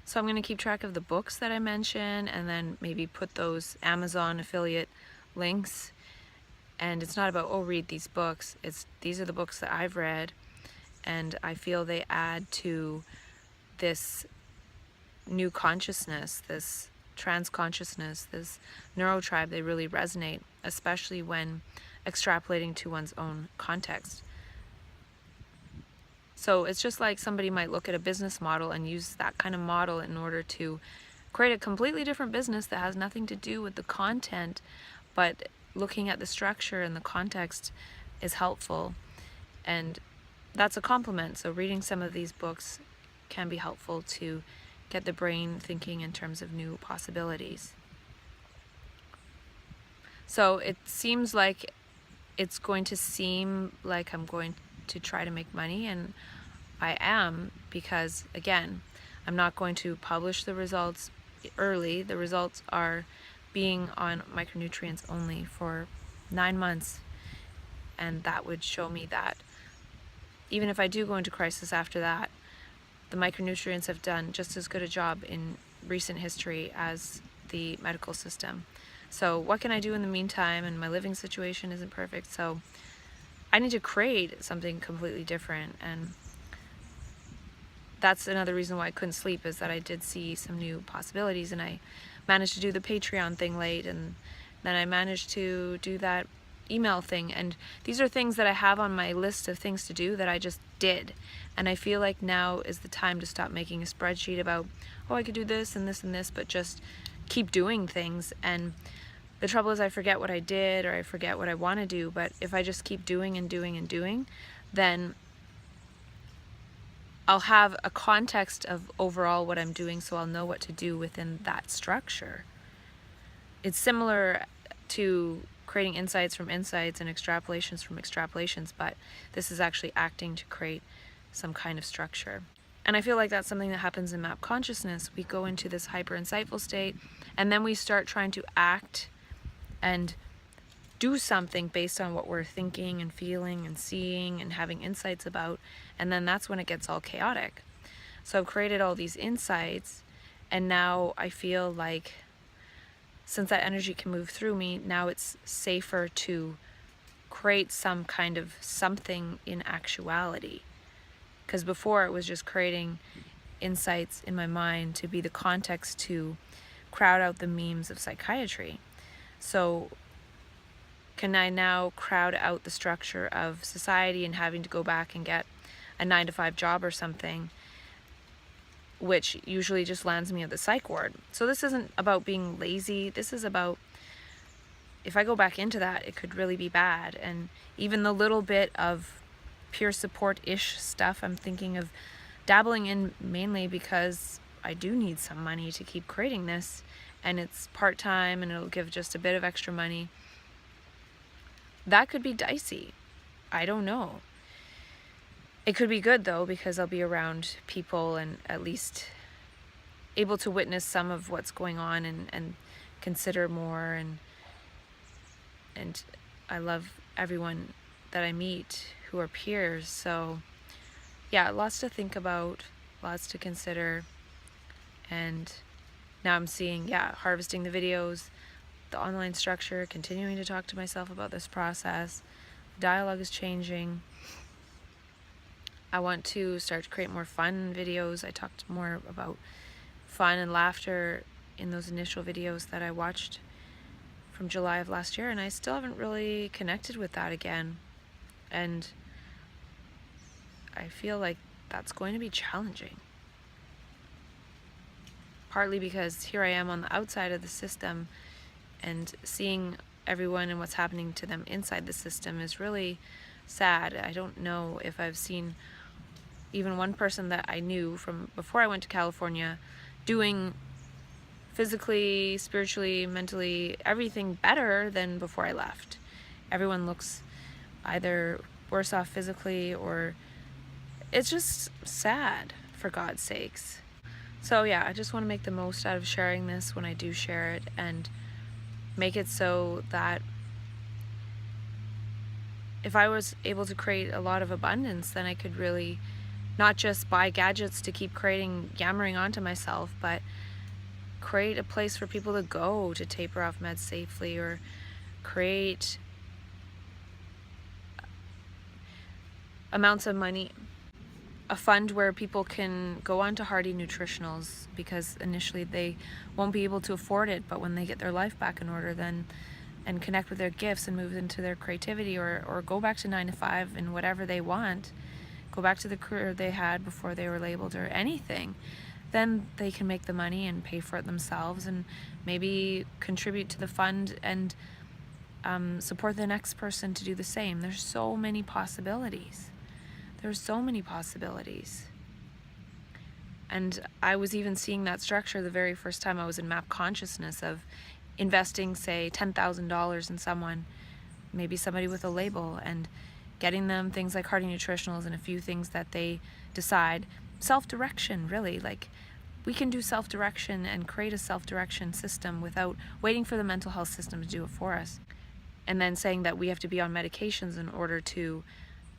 So I'm going to keep track of the books that I mention and then maybe put those Amazon affiliate links. And it's not about, oh, read these books. These are the books that I've read, and I feel they add to this new consciousness, this trans consciousness, this neurotribe. They really resonate, especially when extrapolating to one's own context. So it's just like somebody might look at a business model and use that kind of model in order to create a completely different business that has nothing to do with the content, but looking at the structure and the context is helpful, and that's a compliment. So reading some of these books can be helpful to get the brain thinking in terms of new possibilities. So it seems like it's going to seem like I'm going to try to make money, and I am, because again, I'm not going to publish the results early. The results are being on micronutrients only for 9 months, and that would show me that even if I do go into crisis after that, the micronutrients have done just as good a job in recent history as the medical system. So what can I do in the meantime? And my living situation isn't perfect, so I need to create something completely different. And that's another reason why I couldn't sleep, is that I did see some new possibilities, and I managed to do the Patreon thing late, and then I managed to do that email thing. And these are things that I have on my list of things to do that I just did. And I feel like now is the time to stop making a spreadsheet about, oh, I could do this and this and this, but just keep doing things. And the trouble is I forget what I did, or I forget what I want to do. But if I just keep doing and doing and doing, then I'll have a context of overall what I'm doing, so I'll know what to do within that structure. It's similar to creating insights from insights and extrapolations from extrapolations, but this is actually acting to create some kind of structure. And I feel like that's something that happens in map consciousness. We go into this hyper insightful state, and then we start trying to act and do something based on what we're thinking and feeling and seeing and having insights about, and then that's when it gets all chaotic. So I've created all these insights, and now I feel like since that energy can move through me, now it's safer to create some kind of something in actuality. Because before it was just creating insights in my mind to be the context to crowd out the memes of psychiatry. So can I now crowd out the structure of society and having to go back and get a 9-to-5 job or something, which usually just lands me at the psych ward? So this isn't about being lazy. This is about, if I go back into that, it could really be bad. And even the little bit of peer support-ish stuff I'm thinking of dabbling in, mainly because I do need some money to keep creating this, and it's part-time and it'll give just a bit of extra money. That could be dicey. I don't know. It could be good though, because I'll be around people and at least able to witness some of what's going on and consider more, and I love everyone that I meet who are peers. So yeah, lots to think about, lots to consider. And now I'm seeing, harvesting the videos, the online structure, continuing to talk to myself about this process. Dialogue is changing. I want to start to create more fun videos. I talked more about fun and laughter in those initial videos that I watched from July of last year, and I still haven't really connected with that again. And I feel like that's going to be challenging. Partly because here I am on the outside of the system, and seeing everyone and what's happening to them inside the system is really sad. I don't know if I've seen even one person that I knew from before I went to California doing physically, spiritually, mentally, everything better than before I left. Everyone looks either worse off physically, or it's just sad, for God's sakes. So yeah, I just want to make the most out of sharing this when I do share it, and make it so that if I was able to create a lot of abundance, then I could really not just buy gadgets to keep yammering onto myself, but create a place for people to go to taper off meds safely, or create amounts of money, a fund where people can go on to Hardy Nutritionals, because initially they won't be able to afford it, but when they get their life back in order, then and connect with their gifts and move into their creativity, or go back to 9 to 5 and whatever they want, go back to the career they had before they were labeled, or anything, then they can make the money and pay for it themselves, and maybe contribute to the fund and support the next person to do the same. There's so many possibilities. There's so many possibilities. And I was even seeing that structure the very first time I was in Map Consciousness, of investing, say, $10,000 in someone, maybe somebody with a label, and getting them things like Hardy Nutritionals and a few things that they decide. Self-direction, really. Like, we can do self-direction and create a self-direction system without waiting for the mental health system to do it for us. And then saying that we have to be on medications in order to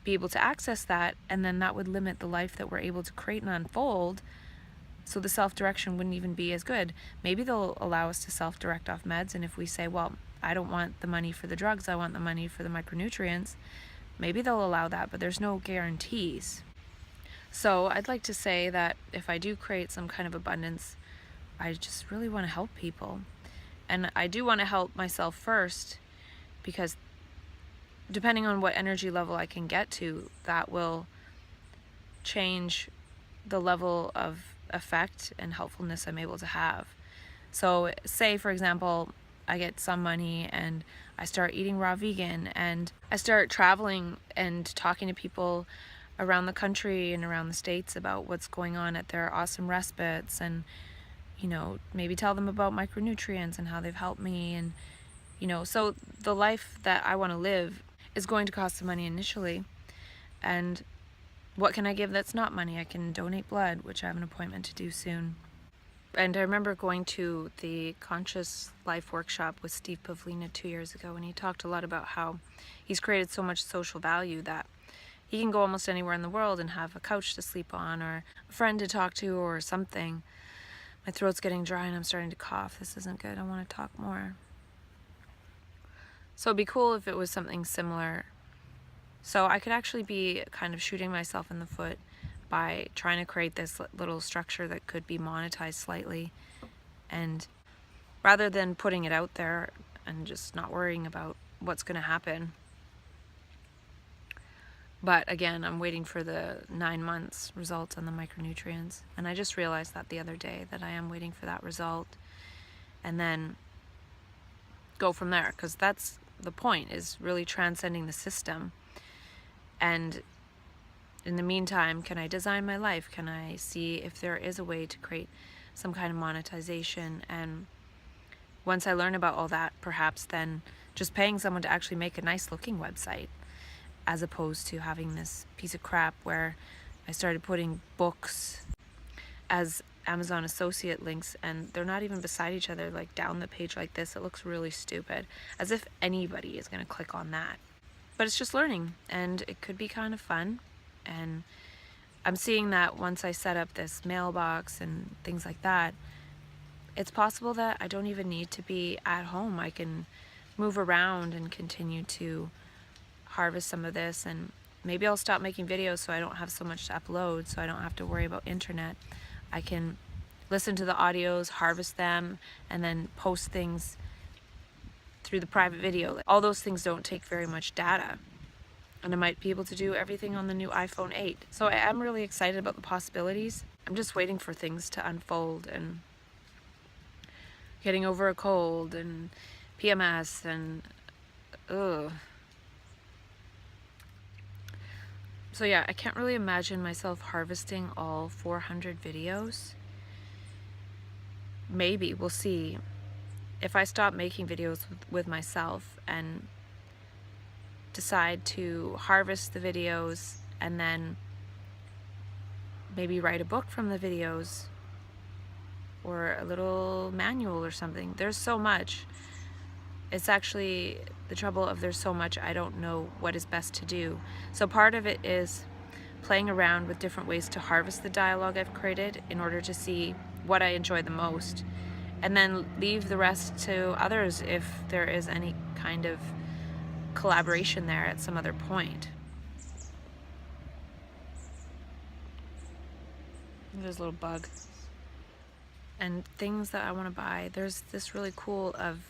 be able to access that, and then that would limit the life that we're able to create and unfold, so the self-direction wouldn't even be as good. Maybe they'll allow us to self-direct off meds, and if we say, well, I don't want the money for the drugs, I want the money for the micronutrients, maybe they'll allow that, but there's no guarantees. So I'd like to say that if I do create some kind of abundance, I just really want to help people. And I do want to help myself first, because depending on what energy level I can get to, that will change the level of effect and helpfulness I'm able to have. So say, for example, I get some money and I start eating raw vegan, and I start traveling and talking to people around the country and around the states about what's going on at their awesome respites, and maybe tell them about micronutrients and how they've helped me. And so the life that I want to live is going to cost some money initially. And what can I give that's not money? I can donate blood, which I have an appointment to do soon. And I remember going to the Conscious Life workshop with Steve Pavlina 2 years ago, and he talked a lot about how he's created so much social value that he can go almost anywhere in the world and have a couch to sleep on, or a friend to talk to, or something. My throat's getting dry and I'm starting to cough. This isn't good. I want to talk more. So it'd be cool if it was something similar. So I could actually be kind of shooting myself in the foot by trying to create this little structure that could be monetized slightly, and rather than putting it out there and just not worrying about what's going to happen. But again, I'm waiting for the 9 months results on the micronutrients, and I just realized that the other day, that I am waiting for that result, and then go from there, because that's the point, is really transcending the system. And in the meantime, can I design my life? Can I see if there is a way to create some kind of monetization? And once I learn about all that, perhaps then just paying someone to actually make a nice looking website, as opposed to having this piece of crap where I started putting books as Amazon associate links, and they're not even beside each other, like down the page like this. It looks really stupid, as if anybody is going to click on that. But it's just learning, and it could be kind of fun. And I'm seeing that once I set up this mailbox and things like that, it's possible that I don't even need to be at home. I can move around and continue to harvest some of this, and maybe I'll stop making videos so I don't have so much to upload, so I don't have to worry about internet. I can listen to the audios, harvest them, and then post things through the private video. All those things don't take very much data, and I might be able to do everything on the new iPhone 8. So I am really excited about the possibilities. I'm just waiting for things to unfold, and getting over a cold and PMS and So yeah, I can't really imagine myself harvesting all 400 videos. Maybe, we'll see. If I stop making videos with myself and decide to harvest the videos and then maybe write a book from the videos, or a little manual or something. There's so much. It's actually the trouble of there's so much, I don't know what is best to do. So part of it is playing around with different ways to harvest the dialogue I've created in order to see what I enjoy the most, and then leave the rest to others if there is any kind of collaboration there at some other point. There's a little bug. And things that I want to buy. There's this really cool of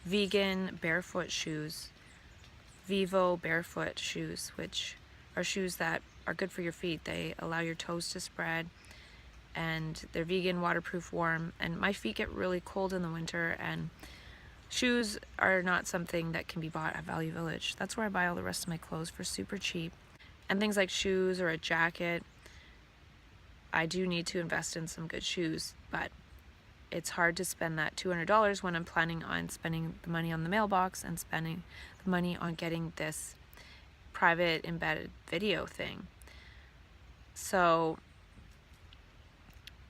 vegan barefoot shoes, Vivo barefoot shoes, which are shoes that are good for your feet. They allow your toes to spread, and they're vegan, waterproof, warm. And my feet get really cold in the winter, and shoes are not something that can be bought at Value Village. That's where I buy all the rest of my clothes for super cheap. And things like shoes or a jacket, I do need to invest in some good shoes, but it's hard to spend that $200 when I'm planning on spending the money on the mailbox and spending the money on getting this private embedded video thing. So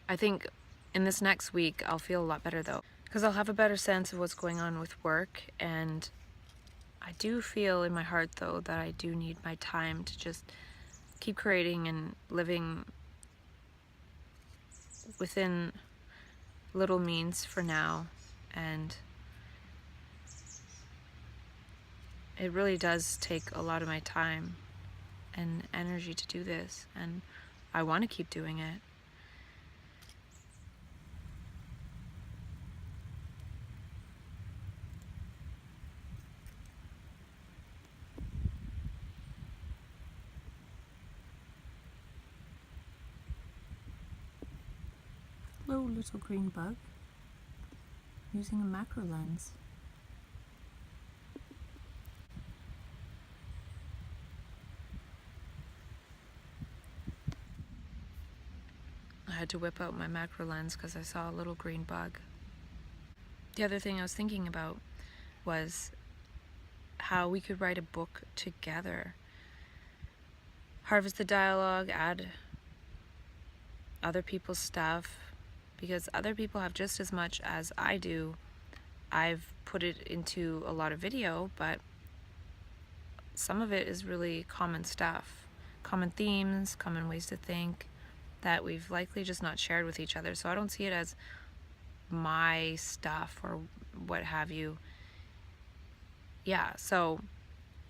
I think in this next week I'll feel a lot better though, because I'll have a better sense of what's going on with work. And I do feel in my heart though that I do need my time to just keep creating and living within little means for now. And it really does take a lot of my time and energy to do this, and I want to keep doing it. Hello, little green bug, using a macro lens. I had to whip out my macro lens because I saw a little green bug. The other thing I was thinking about was how we could write a book together. Harvest the dialogue, add other people's stuff, because other people have just as much as I do. I've put it into a lot of video, but some of it is really common stuff, common themes, common ways to think that we've likely just not shared with each other. So I don't see it as my stuff or what have you. Yeah, so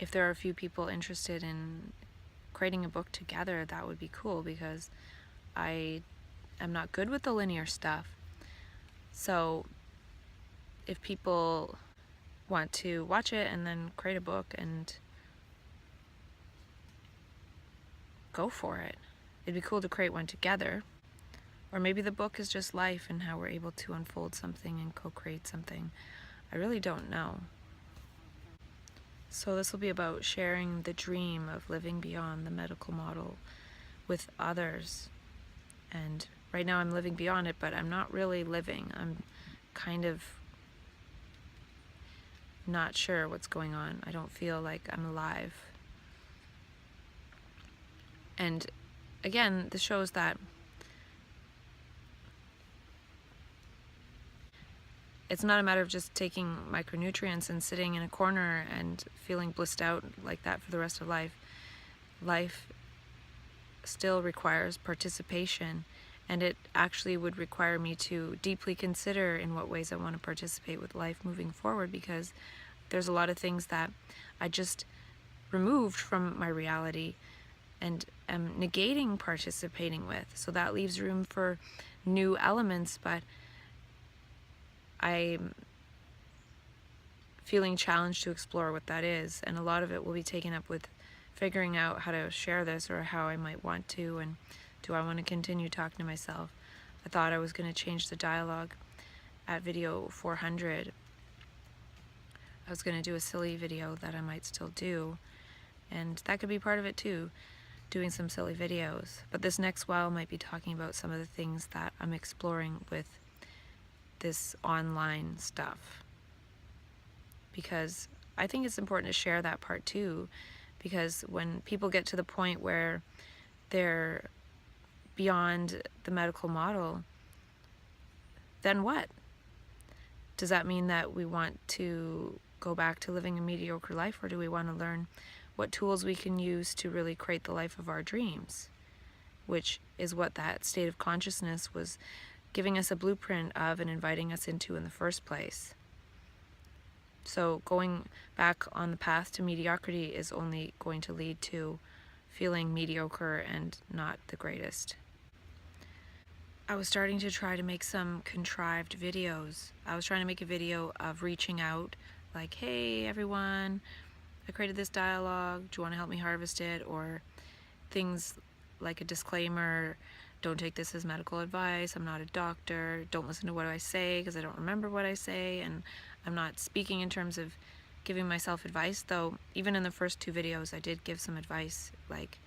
if there are a few people interested in creating a book together, that would be cool, because I am not good with the linear stuff. So if people want to watch it and then create a book, and go for it. It'd be cool to create one together. Or maybe the book is just life and how we're able to unfold something and co-create something. I really don't know. So this will be about sharing the dream of living beyond the medical model with others. And right now I'm living beyond it, but I'm not really living. I'm kind of not sure what's going on. I don't feel like I'm alive. And again, this shows that it's not a matter of just taking micronutrients and sitting in a corner and feeling blissed out like that for the rest of life. Life still requires participation, and it actually would require me to deeply consider in what ways I want to participate with life moving forward, because there's a lot of things that I just removed from my reality and am negating participating with. So that leaves room for new elements, but I'm feeling challenged to explore what that is, and a lot of it will be taken up with figuring out how to share this, or how I might want to, and do I want to continue talking to myself. I thought I was going to change the dialogue at video 400. I was going to do a silly video that I might still do, and that could be part of it too, doing some silly videos. But this next while might be talking about some of the things that I'm exploring with this online stuff, because I think it's important to share that part too, because when people get to the point where they're beyond the medical model, then what? Does that mean that we want to go back to living a mediocre life, or do we want to learn what tools we can use to really create the life of our dreams, which is what that state of consciousness was giving us a blueprint of and inviting us into in the first place. So going back on the path to mediocrity is only going to lead to feeling mediocre and not the greatest. I was starting to try to make some contrived videos. I was trying to make a video of reaching out, like, hey everyone, I created this dialogue, do you want to help me harvest it? Or things like a disclaimer, don't take this as medical advice, I'm not a doctor, don't listen to what I say because I don't remember what I say, and I'm not speaking in terms of giving myself advice, though even in the first 2 videos I did give some advice, like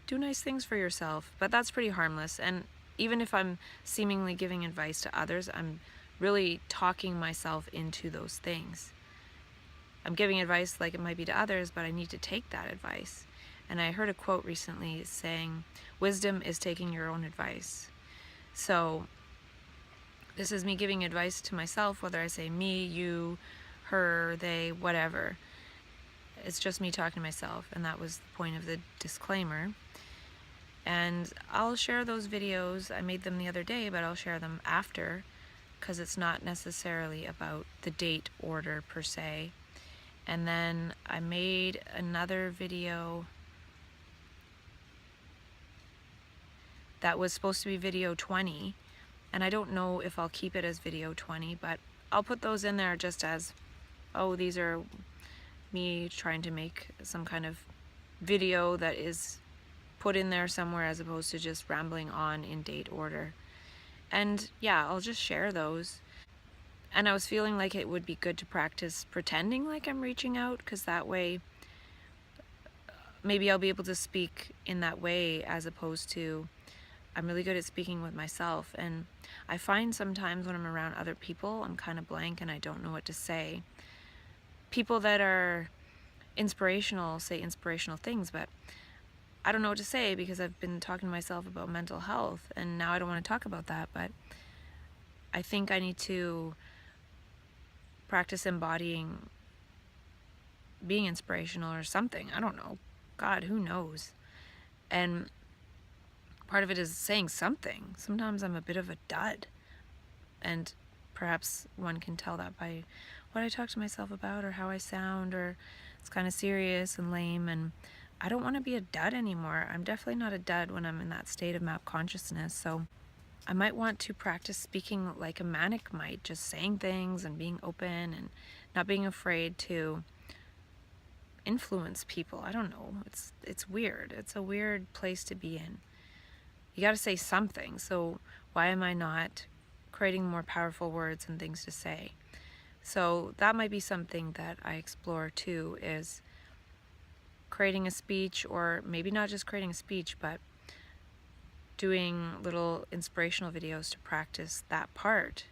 do nice things for yourself, but that's pretty harmless. And even if I'm seemingly giving advice to others, I'm really talking myself into those things. I'm giving advice like it might be to others, but I need to take that advice. And I heard a quote recently saying, wisdom is taking your own advice. So this is me giving advice to myself, whether I say me, you, her, they, whatever. It's just me talking to myself, and that was the point of the disclaimer. And I'll share those videos. I made them the other day, but I'll share them after, because it's not necessarily about the date order per se. And then I made another video that was supposed to be video 20, and I don't know if I'll keep it as video 20, but I'll put those in there just as, oh, these are me trying to make some kind of video that is put in there somewhere, as opposed to just rambling on in date order. And yeah, I'll just share those. And I was feeling like it would be good to practice pretending like I'm reaching out, because that way maybe I'll be able to speak in that way, as opposed to I'm really good at speaking with myself. And I find sometimes when I'm around other people, I'm kind of blank and I don't know what to say. People that are inspirational say inspirational things, but I don't know what to say because I've been talking to myself about mental health, and now I don't want to talk about that. But I think I need to practice embodying being inspirational or something. I don't know. God, who knows? And part of it is saying something. Sometimes I'm a bit of a dud, and perhaps one can tell that by what I talk to myself about or how I sound, or it's kind of serious and lame, and I don't want to be a dud anymore. I'm definitely not a dud when I'm in that state of map consciousness. So I might want to practice speaking like a manic might, just saying things and being open and not being afraid to influence people. I don't know. It's weird. It's a weird place to be in. You got to say something. So why am I not creating more powerful words and things to say? So that might be something that I explore too, is creating a speech, or maybe not just creating a speech, but doing little inspirational videos to practice that part.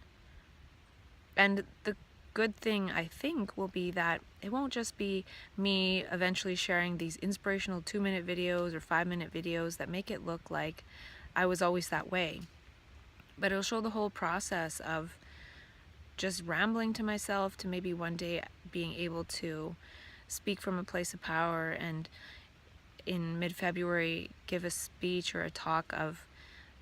And the good thing, I think, will be that it won't just be me eventually sharing these inspirational 2-minute videos or 5-minute videos that make it look like I was always that way. But it'll show the whole process of just rambling to myself, to maybe one day being able to speak from a place of power, and in mid-February give a speech or a talk of,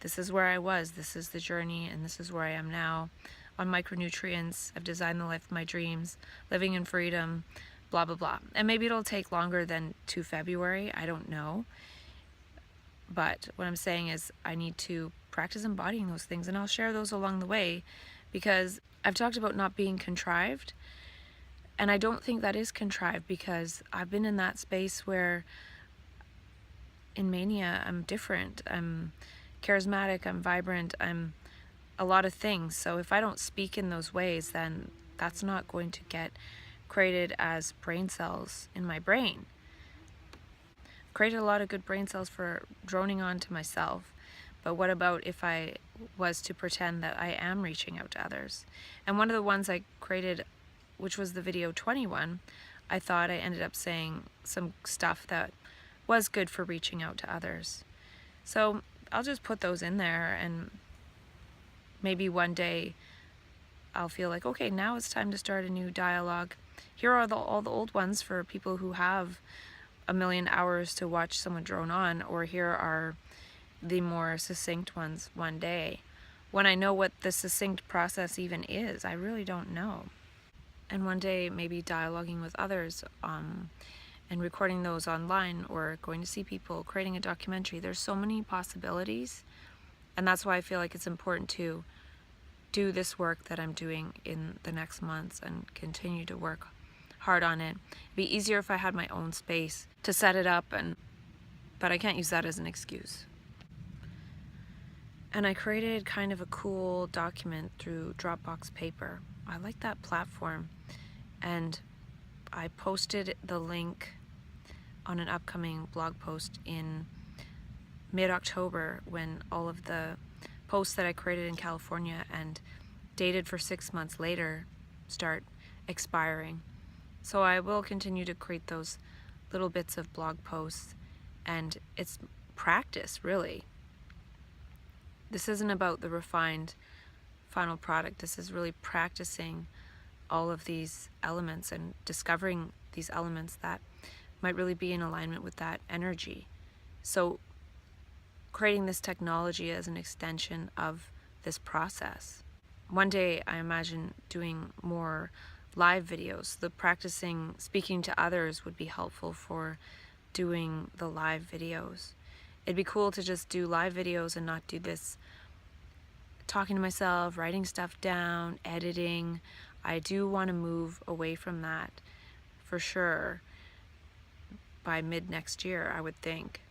this is where I was, this is the journey, and this is where I am now. On micronutrients, I've designed the life of my dreams, living in freedom, blah, blah, blah. And maybe it'll take longer than to February, I don't know. But what I'm saying is I need to practice embodying those things, and I'll share those along the way, because I've talked about not being contrived, and I don't think that is contrived, because I've been in that space where in mania I'm different, I'm charismatic, I'm vibrant, I'm a lot of things. So if I don't speak in those ways, then that's not going to get created as brain cells in my brain. I've created a lot of good brain cells for droning on to myself, but what about if I was to pretend that I am reaching out to others? And one of the ones I created, which was the video 21, I thought I ended up saying some stuff that was good for reaching out to others. So I'll just put those in there, and maybe one day I'll feel like, okay, now it's time to start a new dialogue. Here are all the old ones for people who have a million hours to watch someone drone on, or here are the more succinct ones one day. When I know what the succinct process even is, I really don't know. And one day maybe dialoguing with others, and recording those online, or going to see people, creating a documentary. There's so many possibilities, and that's why I feel like it's important to do this work that I'm doing in the next months and continue to work hard on it. It'd be easier if I had my own space to set it up, but I can't use that as an excuse. And I created kind of a cool document through Dropbox Paper. I like that platform, and I posted the link on an upcoming blog post in mid-October, when all of the posts that I created in California and dated for 6 months later start expiring. So I will continue to create those little bits of blog posts, and it's practice, really. This isn't about the refined final product. This is really practicing all of these elements and discovering these elements that might really be in alignment with that energy. So creating this technology as an extension of this process. One day I imagine doing more live videos. The practicing speaking to others would be helpful for doing the live videos. It'd be cool to just do live videos and not do this talking to myself, writing stuff down, editing. I do want to move away from that for sure by mid next year, I would think.